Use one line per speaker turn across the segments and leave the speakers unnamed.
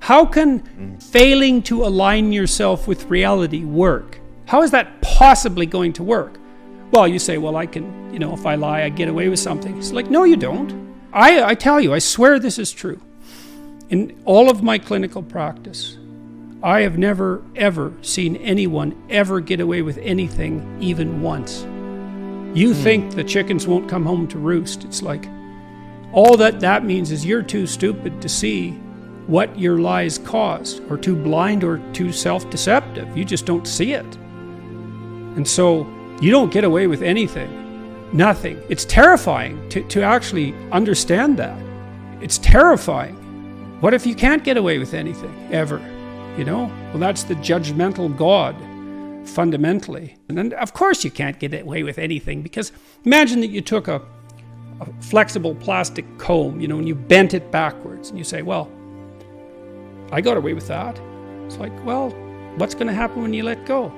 How can failing to align yourself with reality work? How is that possibly going to work? Well, you say, well, I can, if I lie, I get away with something. It's like, no, you don't. I tell you, I swear this is true. In all of my clinical practice, I have never, ever seen anyone ever get away with anything even once. You think the chickens won't come home to roost. It's like, all that means is you're too stupid to see what your lies caused, or too blind or too self-deceptive. You just don't see it. And so you don't get away with anything. Nothing. It's terrifying to actually understand that. It's terrifying. What if you can't get away with anything, ever? Well, that's the judgmental God, fundamentally. And then, of course, you can't get away with anything, because imagine that you took a flexible plastic comb, and you bent it backwards, and you say, well, I got away with that. It's like, well, what's going to happen when you let go?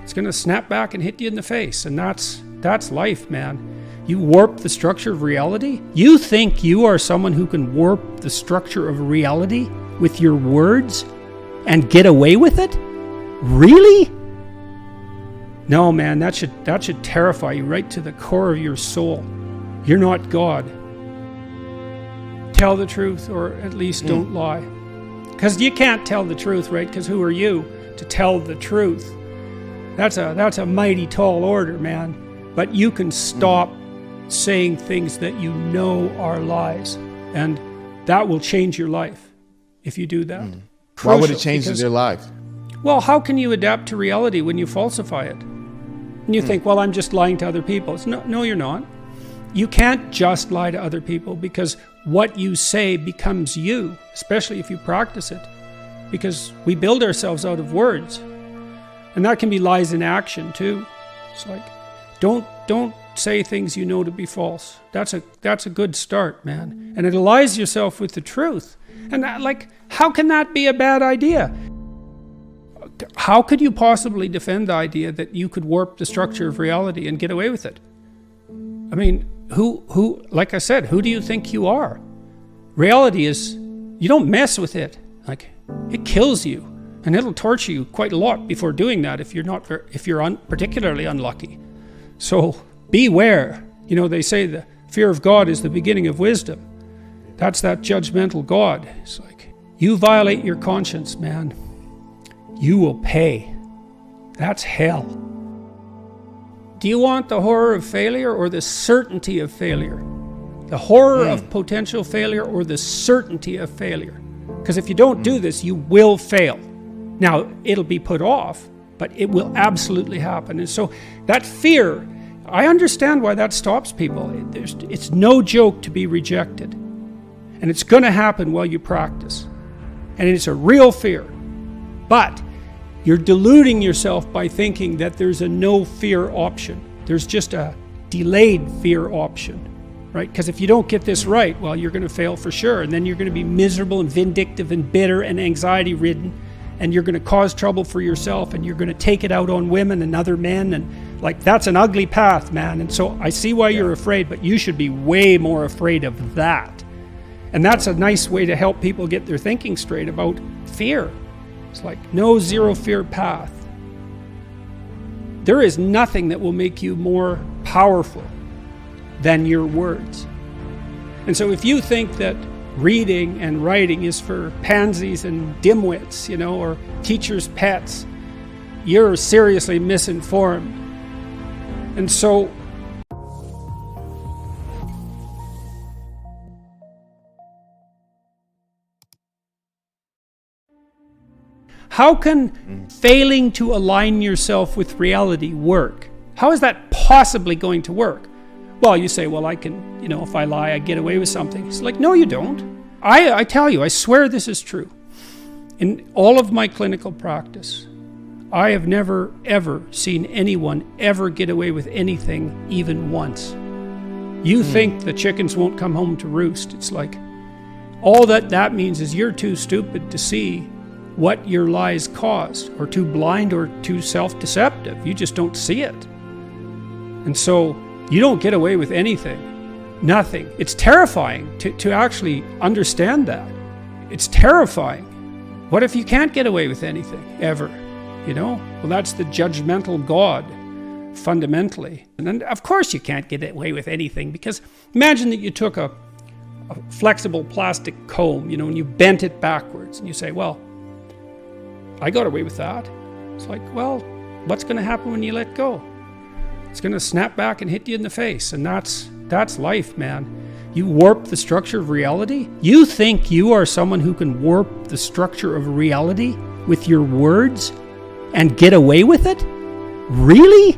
It's going to snap back and hit you in the face, and that's life, man. You warp the structure of reality? You think you are someone who can warp the structure of reality with your words and get away with it? Really? No, man, that should terrify you right to the core of your soul. You're not God. Tell the truth, or at least don't lie. Because you can't tell the truth, right? Because who are you to tell the truth? That's a mighty tall order, man. But you can stop saying things that you know are lies, and that will change your life if you do that.
Why would it change their life?
Well, how can you adapt to reality when you falsify it? And you think, well, I'm just lying to other people. No, you're not. You can't just lie to other people, because what you say becomes you, especially if you practice it, because we build ourselves out of words. And that can be lies in action too. It's like, don't say things you know to be false. That's a good start, man. And it aligns yourself with the truth. And how can that be a bad idea? How could you possibly defend the idea that you could warp the structure of reality and get away with it? I mean, who, like I said, who do you think you are? Reality is, you don't mess with it. It kills you, and it'll torture you quite a lot before doing that if you're particularly unlucky. So beware. They say the fear of God is the beginning of wisdom. That's that judgmental God. It's like, you violate your conscience, man, you will pay. That's hell. Do you want the horror of failure or the certainty of failure? The horror of potential failure or the certainty of failure? Because if you don't do this, you will fail. Now, it'll be put off, but it will absolutely happen. And so that fear, I understand why that stops people. It's no joke to be rejected. And it's going to happen while you practice. And it's a real fear. But you're deluding yourself by thinking that there's a no fear option. There's just a delayed fear option, right? Because if you don't get this right, well, you're going to fail for sure. And then you're going to be miserable and vindictive and bitter and anxiety ridden. And you're going to cause trouble for yourself, and you're going to take it out on women and other men. And that's an ugly path, man. And so I see why you're afraid, but you should be way more afraid of that. And that's a nice way to help people get their thinking straight about fear. It's like no zero fear path. There is nothing that will make you more powerful than your words. And so if you think that reading and writing is for pansies and dimwits, or teachers' pets, you're seriously misinformed. And so how can failing to align yourself with reality work? How is that possibly going to work? Well, you say, well, I can, if I lie, I get away with something. It's like, no, you don't. I tell you, I swear this is true. In all of my clinical practice, I have never, ever seen anyone ever get away with anything even once. You think the chickens won't come home to roost. It's like, all that means is you're too stupid to see what your lies caused, or too blind or too self-deceptive. You just don't see it. And so you don't get away with anything. Nothing. It's terrifying to actually understand that. It's terrifying. What if you can't get away with anything, ever? Well, that's the judgmental God, fundamentally. And of course you can't get away with anything, because imagine that you took a flexible plastic comb, and you bent it backwards, and you say, well, I got away with that. It's like, well, what's going to happen when you let go? It's going to snap back and hit you in the face, and that's life, man. You warp the structure of reality? You think you are someone who can warp the structure of reality with your words and get away with it? Really?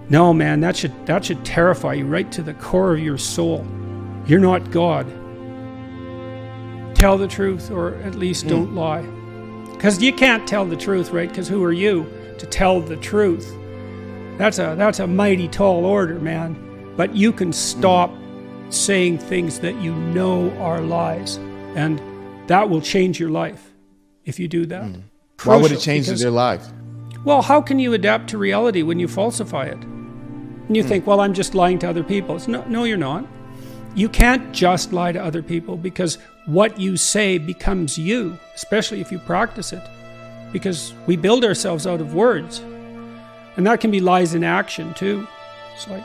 No, man, that should terrify you right to the core of your soul. You're not God. Tell the truth, or at least don't lie. Because you can't tell the truth, right? Because who are you to tell the truth? That's a mighty tall order, man. But you can stop saying things that you know are lies, and that will change your life if you do that.
Why would it change their life?
Well, how can you adapt to reality when you falsify it? And you think, well, I'm just lying to other people. No, you're not. You can't just lie to other people, because what you say becomes you, especially if you practice it, because we build ourselves out of words. And that can be lies in action too. It's like,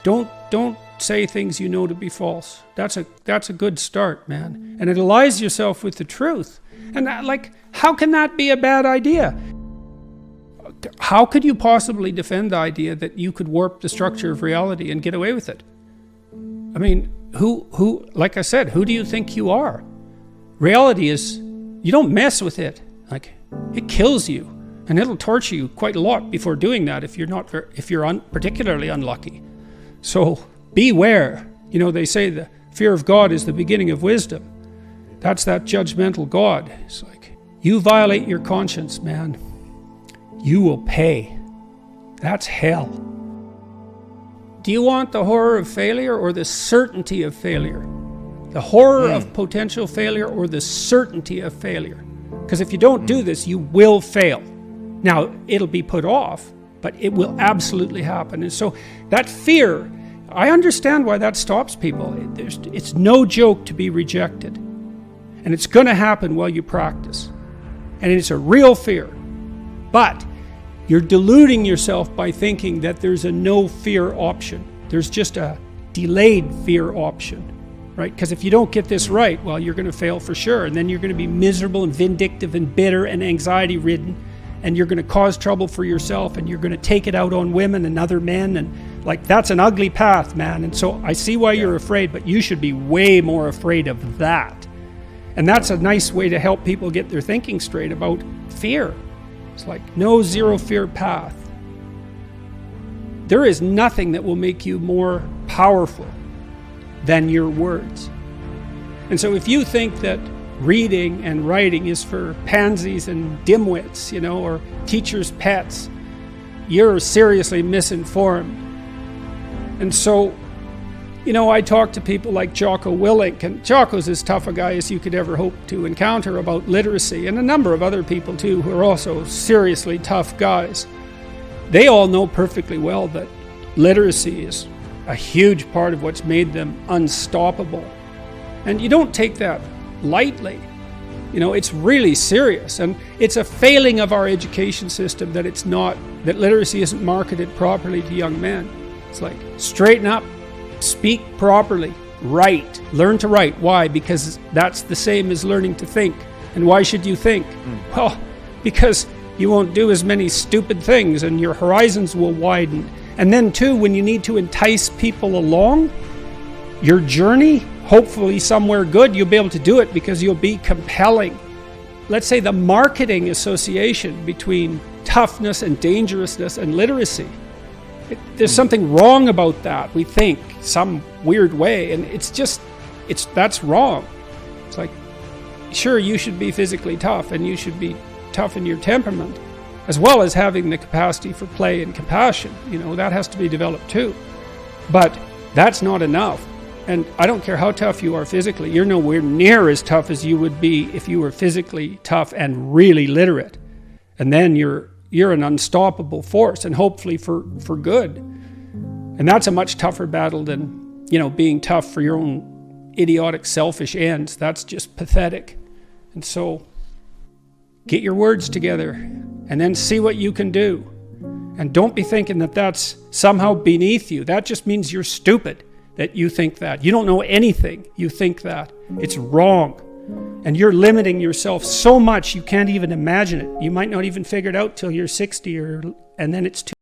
don't say things you know to be false. That's a good start, man. And it aligns yourself with the truth. And how can that be a bad idea? How could you possibly defend the idea that you could warp the structure of reality and get away with it? I mean, who, like I said, who do you think you are? Reality is, you don't mess with it. It kills you, and it'll torture you quite a lot before doing that if you're particularly unlucky. So beware. They say the fear of God is the beginning of wisdom. That's that judgmental God. It's like, you violate your conscience, man, you will pay. That's hell. Do you want the horror of failure or the certainty of failure? The horror of potential failure or the certainty of failure? Because if you don't do this, you will fail. Now, it'll be put off, but it will absolutely happen. And so that fear, I understand why that stops people. It's no joke to be rejected. And it's going to happen while you practice. And it's a real fear. But you're deluding yourself by thinking that there's a no fear option. There's just a delayed fear option, right? Because if you don't get this right, well, you're going to fail for sure. And then you're going to be miserable and vindictive and bitter and anxiety ridden. And you're going to cause trouble for yourself, and you're going to take it out on women and other men. And that's an ugly path, man. And so I see why you're afraid, but you should be way more afraid of that. And that's a nice way to help people get their thinking straight about fear. It's like no zero fear path. There is nothing that will make you more powerful than your words. And so if you think that reading and writing is for pansies and dimwits, or teachers' pets, you're seriously misinformed. And so, I talk to people like Jocko Willink, and Jocko's as tough a guy as you could ever hope to encounter about literacy, and a number of other people too who are also seriously tough guys. They all know perfectly well that literacy is a huge part of what's made them unstoppable. And you don't take that lightly. It's really serious, and it's a failing of our education system that that literacy isn't marketed properly to young men. It's like, straighten up, speak properly, write, learn to write. Why? Because that's the same as learning to think. And why should you think? Well, because you won't do as many stupid things, and your horizons will widen. And then too, when you need to entice people along your journey, hopefully somewhere good, you'll be able to do it because you'll be compelling. Let's say the marketing association between toughness and dangerousness and literacy. There's something wrong about that, we think, some weird way, and that's wrong. It's like, sure, you should be physically tough, and you should be tough in your temperament, as well as having the capacity for play and compassion. That has to be developed too. But that's not enough. And I don't care how tough you are physically, you're nowhere near as tough as you would be if you were physically tough and really literate. And then you're an unstoppable force, and hopefully for good. And that's a much tougher battle than, being tough for your own idiotic, selfish ends. That's just pathetic. And so Get your words together and then see what you can do. And don't be thinking that that's somehow beneath you. That just means you're stupid that you think that. You don't know anything. You think that. It's wrong. And you're limiting yourself so much you can't even imagine it. You might not even figure it out till you're 60 and then it's too